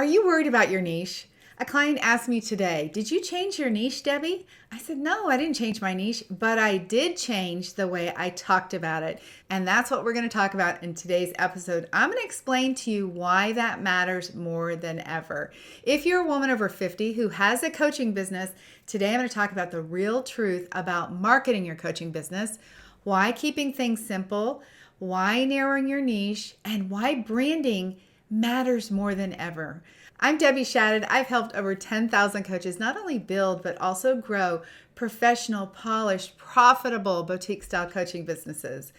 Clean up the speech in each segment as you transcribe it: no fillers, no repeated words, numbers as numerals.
Are you worried about your niche? A client asked me today, "Did you change your niche, Debbie?" I said, "No, I didn't change my niche, but I did change the way I talked about it." And that's what we're going to talk about in today's episode. I'm going to explain to you why that matters more than ever. If you're a woman over 50 who has a coaching business, today I'm going to talk about the real truth about marketing your coaching business, why keeping things simple, why narrowing your niche, and why branding matters more than ever. I'm Debbie Shadid. I've helped over 10,000 coaches not only build, but also grow professional, polished, profitable boutique style coaching businesses.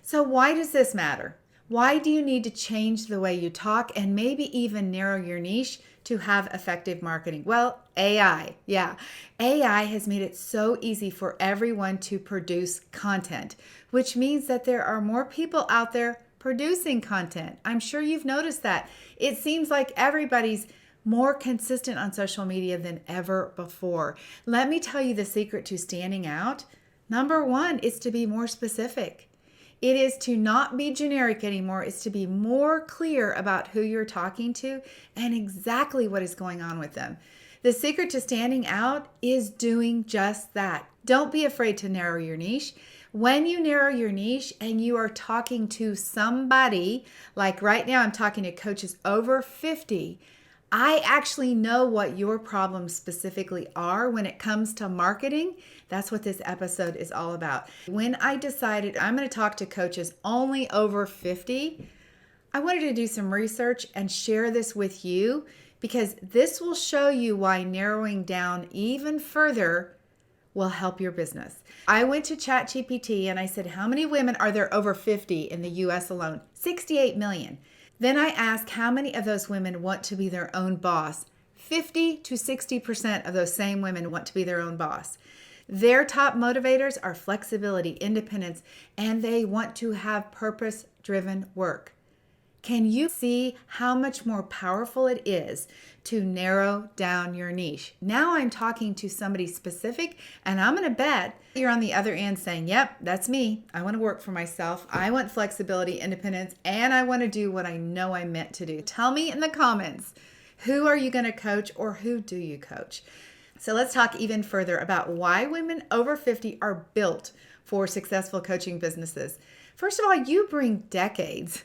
So why does this matter? Why do you need to change the way you talk and maybe even narrow your niche to have effective marketing? Well, AI. Yeah, AI has made it so easy for everyone to produce content, which means that there are more people out there producing content. I'm sure you've noticed that. It seems like everybody's more consistent on social media than ever before. Let me tell you the secret to standing out. Number one is to be more specific. It is to not be generic anymore. It's to be more clear about who you're talking to and exactly what is going on with them. The secret to standing out is doing just that. Don't be afraid to narrow your niche. When you narrow your niche and you are talking to somebody, like right now I'm talking to coaches over 50, I actually know what your problems specifically are when it comes to marketing. That's what this episode is all about. When I decided I'm going to talk to coaches only over 50, I wanted to do some research and share this with you because this will show you why narrowing down even further will help your business. I went to ChatGPT and I said, how many women are there over 50 in the US alone? 68 million. Then I asked how many of those women want to be their own boss. 50 to 60% of those same women want to be their own boss. Their top motivators are flexibility, independence, and they want to have purpose-driven work. Can you see how much more powerful it is to narrow down your niche? Now I'm talking to somebody specific, and I'm going to bet you're on the other end saying, yep, that's me. I want to work for myself. I want flexibility, independence, and I want to do what I know I'm meant to do. Tell me in the comments, who are you going to coach or who do you coach? So let's talk even further about why women over 50 are built for successful coaching businesses. First of all, you bring decades.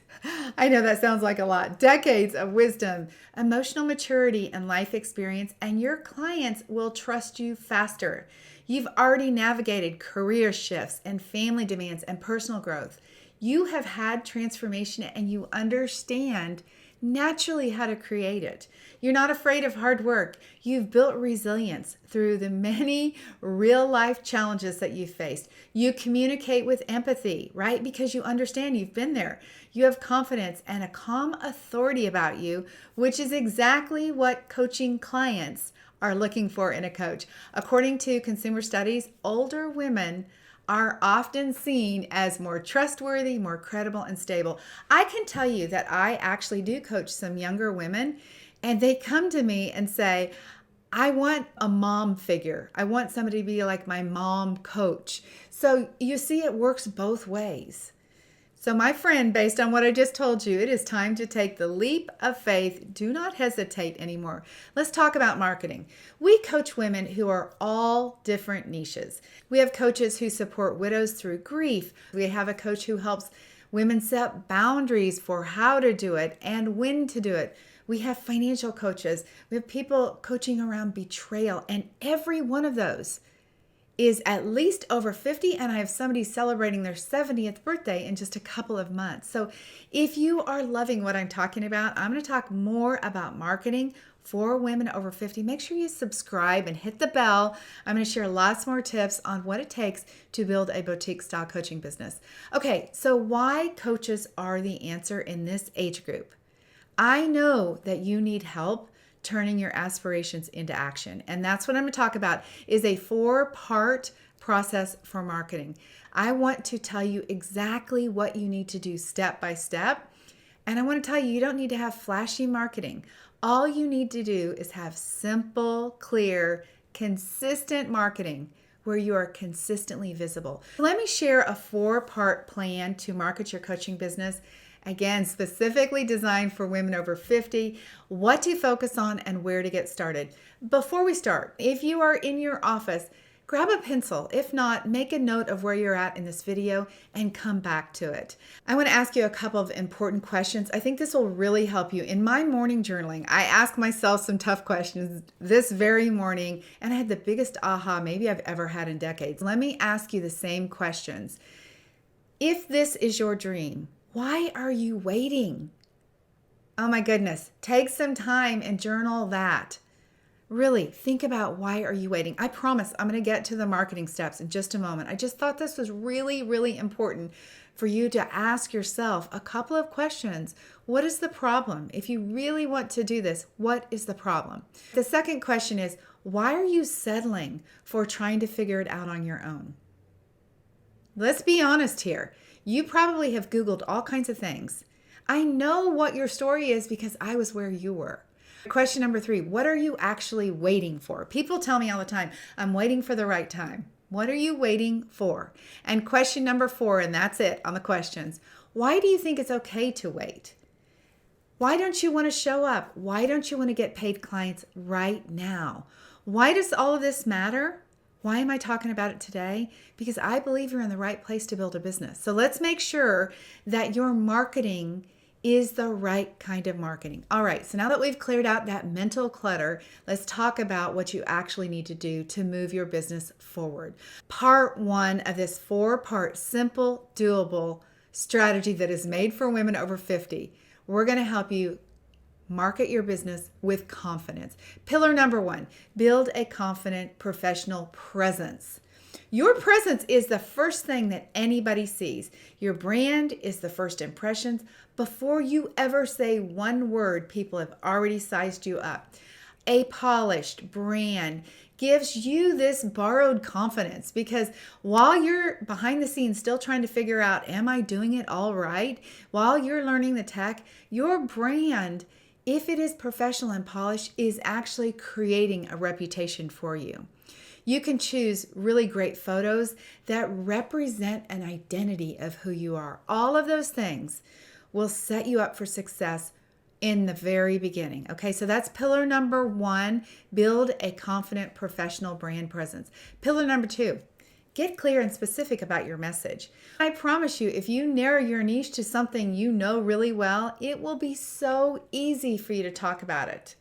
I know that sounds like a lot. Decades of wisdom, emotional maturity, and life experience, and your clients will trust you faster. You've already navigated career shifts and family demands and personal growth. You have had transformation and you understand naturally how to create it. You're not afraid of hard work. You've built resilience through the many real life challenges that you've faced. You communicate with empathy, right? Because you understand you've been there. You have confidence and a calm authority about you, which is exactly what coaching clients are looking for in a coach. According to consumer studies, older women are often seen as more trustworthy, more credible, and stable. I can tell you that I actually do coach some younger women, and they come to me and say, I want a mom figure. I want somebody to be like my mom coach. So you see, it works both ways. So my friend, based on what I just told you, it is time to take the leap of faith. Do not hesitate anymore. Let's talk about marketing. We coach women who are all different niches. We have coaches who support widows through grief. We have a coach who helps women set boundaries for how to do it and when to do it. We have financial coaches. We have people coaching around betrayal, and every one of those is at least over 50, and I have somebody celebrating their 70th birthday in just a couple of months. So if you are loving what I'm talking about, I'm going to talk more about marketing for women over 50. Make sure you subscribe and hit the bell. I'm going to share lots more tips on what it takes to build a boutique style coaching business. Okay, so why coaches are the answer in this age group? I know that you need help turning your aspirations into action. And that's what I'm going to talk about is a 4-part process for marketing. I want to tell you exactly what you need to do step by step. And I want to tell you, you don't need to have flashy marketing. All you need to do is have simple, clear, consistent marketing where you are consistently visible. Let me share a 4-part plan to market your coaching business. Again, specifically designed for women over 50, what to focus on and where to get started. Before we start, if you are in your office, grab a pencil. If not, make a note of where you're at in this video and come back to it. I want to ask you a couple of important questions. I think this will really help you. In my morning journaling, I ask myself some tough questions this very morning, and I had the biggest aha maybe I've ever had in decades. Let me ask you the same questions. If this is your dream, why are you waiting? Oh my goodness, take some time and journal that. Really think about, why are you waiting? I promise I'm going to get to the marketing steps in just a moment. I just thought this was really, really important for you to ask yourself a couple of questions. What is the problem? If you really want to do this, what is the problem? The second question is, why are you settling for trying to figure it out on your own? Let's be honest here. You probably have Googled all kinds of things. I know what your story is because I was where you were. Question number 3, what are you actually waiting for? People tell me all the time, I'm waiting for the right time. What are you waiting for? And question number 4, and that's it on the questions. Why do you think it's okay to wait? Why don't you want to show up? Why don't you want to get paid clients right now? Why does all of this matter? Why am I talking about it today? Because I believe you're in the right place to build a business. So let's make sure that your marketing is the right kind of marketing. All right, so now that we've cleared out that mental clutter, let's talk about what you actually need to do to move your business forward. Part 1 of this 4-part simple, doable strategy that is made for women over 50. We're going to help you market your business with confidence. Pillar number 1, build a confident professional presence. Your presence is the first thing that anybody sees. Your brand is the first impressions. Before you ever say one word, people have already sized you up. A polished brand gives you this borrowed confidence, because while you're behind the scenes still trying to figure out, am I doing it all right? While you're learning the tech, your brand, if it is professional and polished, is actually creating a reputation for you. You can choose really great photos that represent an identity of who you are. All of those things will set you up for success in the very beginning. Okay, so that's pillar number 1, build a confident professional brand presence. Pillar number 2, get clear and specific about your message. I promise you, if you narrow your niche to something you know really well, it will be so easy for you to talk about it.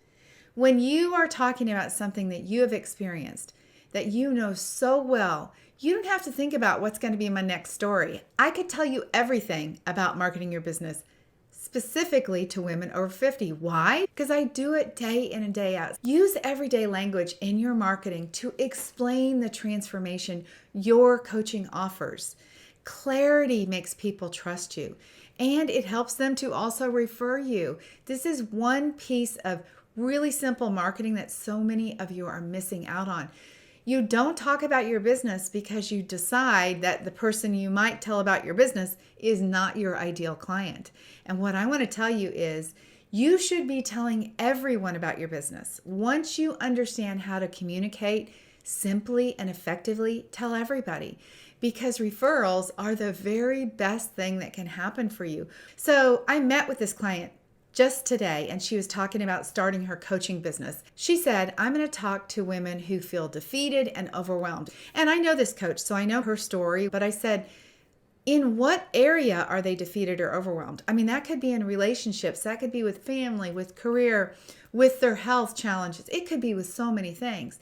When you are talking about something that you have experienced, that you know so well, you don't have to think about what's going to be my next story. I could tell you everything about marketing your business, specifically to women over 50. Why? Because I do it day in and day out. Use everyday language in your marketing to explain the transformation your coaching offers. Clarity makes people trust you, and it helps them to also refer you. This is one piece of really simple marketing that so many of you are missing out on. You don't talk about your business because you decide that the person you might tell about your business is not your ideal client. And what I want to tell you is, you should be telling everyone about your business. Once you understand how to communicate simply and effectively, tell everybody, because referrals are the very best thing that can happen for you. So I met with this client just today, and she was talking about starting her coaching business. She said, I'm going to talk to women who feel defeated and overwhelmed. And I know this coach, so I know her story, but I said, in what area are they defeated or overwhelmed? I mean, that could be in relationships, that could be with family, with career, with their health challenges. It could be with so many things.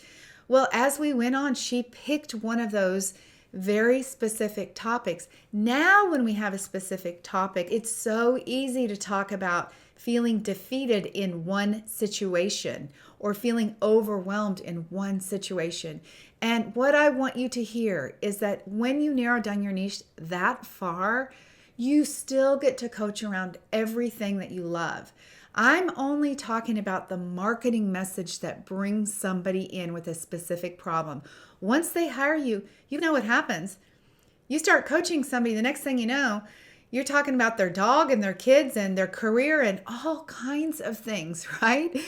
Well, as we went on, she picked one of those very specific topics. Now, when we have a specific topic, it's so easy to talk about feeling defeated in one situation or feeling overwhelmed in one situation. And what I want you to hear is that when you narrow down your niche that far, you still get to coach around everything that you love. I'm only talking about the marketing message that brings somebody in with a specific problem. Once they hire you, you know what happens. You start coaching somebody, the next thing you know, you're talking about their dog and their kids and their career and all kinds of things, right?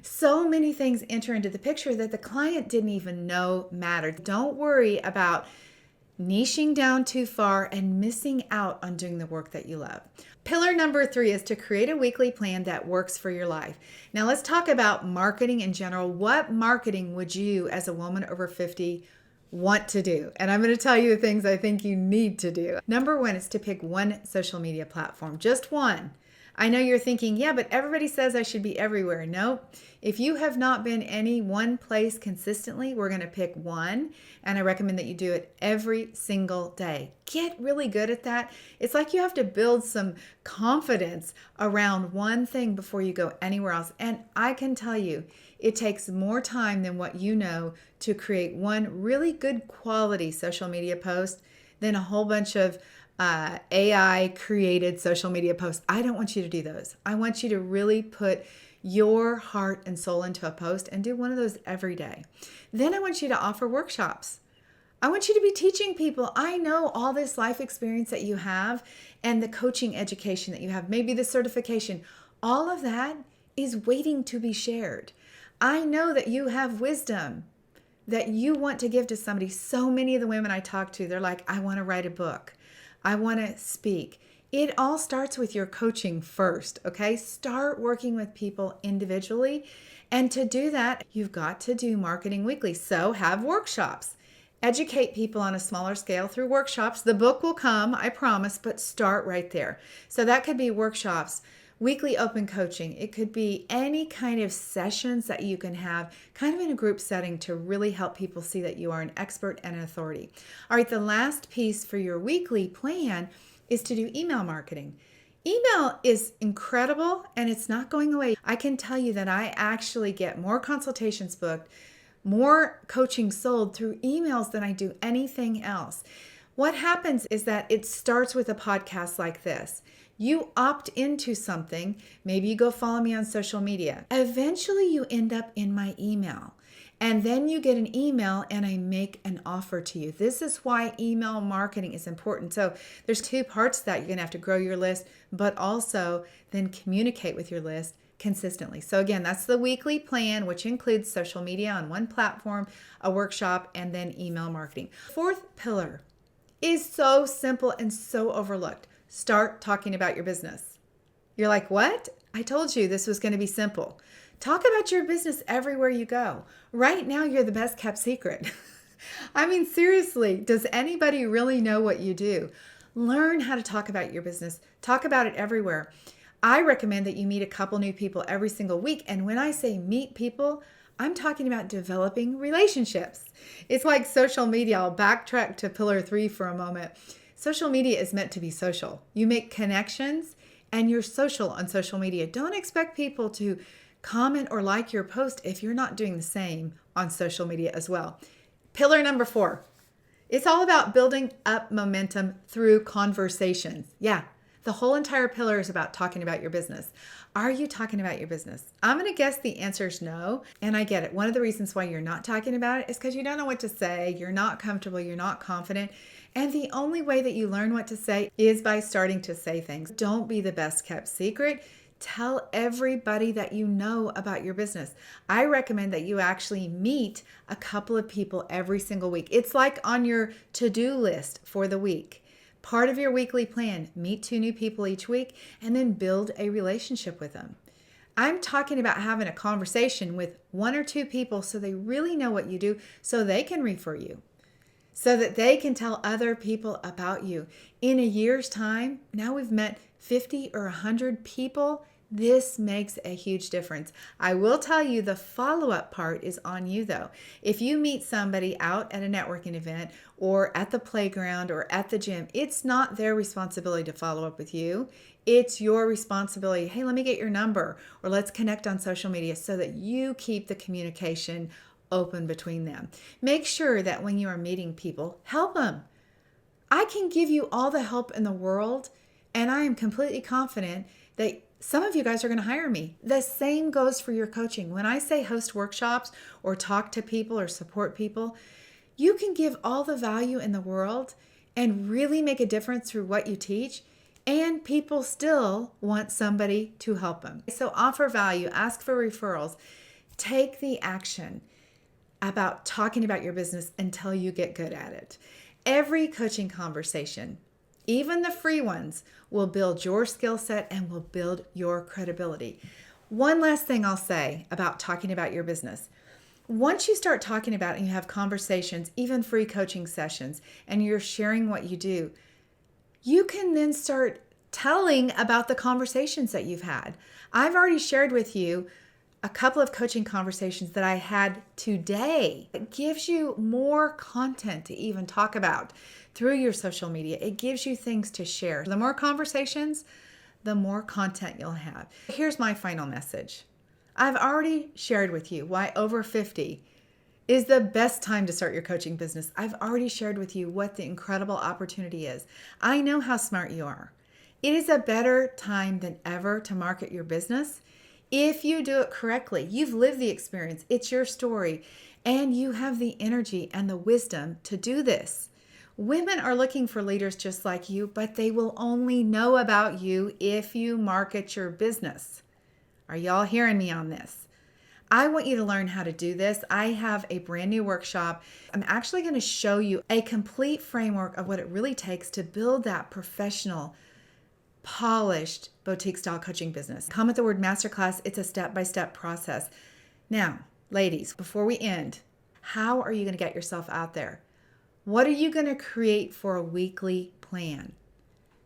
So many things enter into the picture that the client didn't even know mattered. Don't worry about niching down too far, and missing out on doing the work that you love. Pillar number 3 is to create a weekly plan that works for your life. Now let's talk about marketing in general. What marketing would you, as a woman over 50, want to do? And I'm going to tell you the things I think you need to do. Number 1 is to pick one social media platform, just one. I know you're thinking, yeah, but everybody says I should be everywhere. No, if you have not been any one place consistently, we're going to pick one. And I recommend that you do it every single day. Get really good at that. It's like you have to build some confidence around one thing before you go anywhere else. And I can tell you, it takes more time than what you know to create one really good quality social media post than a whole bunch of AI created social media posts. I don't want you to do those. I want you to really put your heart and soul into a post and do one of those every day. Then I want you to offer workshops. I want you to be teaching people. I know all this life experience that you have and the coaching education that you have, maybe the certification, all of that is waiting to be shared. I know that you have wisdom that you want to give to somebody. So many of the women I talk to, they're like, I want to write a book. I want to speak. It all starts with your coaching first, okay? Start working with people individually. And to do that, you've got to do marketing weekly. So have workshops. Educate people on a smaller scale through workshops. The book will come, I promise, but start right there. So that could be workshops, weekly open coaching. It could be any kind of sessions that you can have kind of in a group setting to really help people see that you are an expert and an authority. All right, the last piece for your weekly plan is to do email marketing. Email is incredible and it's not going away. I can tell you that I actually get more consultations booked, more coaching sold through emails than I do anything else. What happens is that it starts with a podcast like this. You opt into something. Maybe you go follow me on social media. Eventually you end up in my email. And then you get an email and I make an offer to you. This is why email marketing is important. So there's 2 parts to that. You're going to have to grow your list, but also then communicate with your list consistently. So again, that's the weekly plan, which includes social media on one platform, a workshop, and then email marketing. 4th pillar is so simple and so overlooked. Start talking about your business. You're like, what? I told you this was going to be simple. Talk about your business everywhere you go. Right now, you're the best kept secret. I mean, seriously, does anybody really know what you do? Learn how to talk about your business. Talk about it everywhere. I recommend that you meet a couple new people every single week. And when I say meet people, I'm talking about developing relationships. It's like social media. I'll backtrack to pillar 3 for a moment. Social media is meant to be social. You make connections and you're social on social media. Don't expect people to comment or like your post if you're not doing the same on social media as well. Pillar number 4. It's all about building up momentum through conversations. Yeah, the whole entire pillar is about talking about your business. Are you talking about your business? I'm going to guess the answer is no, and I get it. One of the reasons why you're not talking about it is because you don't know what to say. You're not comfortable. You're not confident. And the only way that you learn what to say is by starting to say things. Don't be the best kept secret. Tell everybody that you know about your business. I recommend that you actually meet a couple of people every single week. It's like on your to-do list for the week. Part of your weekly plan, meet 2 new people each week and then build a relationship with them. I'm talking about having a conversation with 1 or 2 people so they really know what you do, so they can refer you, so that they can tell other people about you. In a year's time, now we've met 50 or 100 people. This makes a huge difference. I will tell you the follow-up part is on you though. If you meet somebody out at a networking event or at the playground or at the gym, it's not their responsibility to follow up with you. It's your responsibility. Hey, let me get your number or let's connect on social media so that you keep the communication open between them. Make sure that when you are meeting people, help them. I can give you all the help in the world, and I am completely confident that some of you guys are going to hire me. The same goes for your coaching. When I say host workshops or talk to people or support people, you can give all the value in the world and really make a difference through what you teach, and people still want somebody to help them. So offer value, ask for referrals, take the action about talking about your business until you get good at it. Every coaching conversation, even the free ones, will build your skill set and will build your credibility. One last thing I'll say about talking about your business. Once you start talking about it and you have conversations, even free coaching sessions, and you're sharing what you do, you can then start telling about the conversations that you've had. I've already shared with you a couple of coaching conversations that I had today. It gives you more content to even talk about through your social media. It gives you things to share. The more conversations, the more content you'll have. Here's my final message. I've already shared with you why over 50 is the best time to start your coaching business. I've already shared with you what the incredible opportunity is. I know how smart you are. It is a better time than ever to market your business if you do it correctly. You've lived the experience. It's your story. And you have the energy and the wisdom to do this. Women are looking for leaders just like you, but they will only know about you if you market your business. Are y'all hearing me on this? I want you to learn how to do this. I have a brand new workshop. I'm actually going to show you a complete framework of what it really takes to build that professional, polished boutique style coaching business. Come with the word masterclass. It's a step-by-step process. Now, ladies, before we end, how are you going to get yourself out there? What are you going to create for a weekly plan?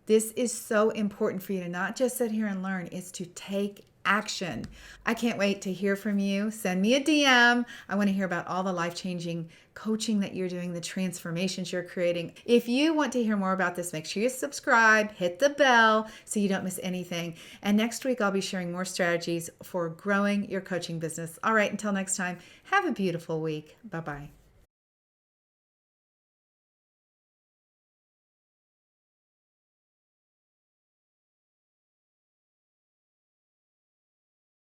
This is so important for you to not just sit here and learn, it's to take action. I can't wait to hear from you. Send me a DM. I want to hear about all the life-changing coaching that you're doing, the transformations you're creating. If you want to hear more about this, make sure you subscribe, hit the bell so you don't miss anything. And next week, I'll be sharing more strategies for growing your coaching business. All right, until next time, have a beautiful week. Bye-bye.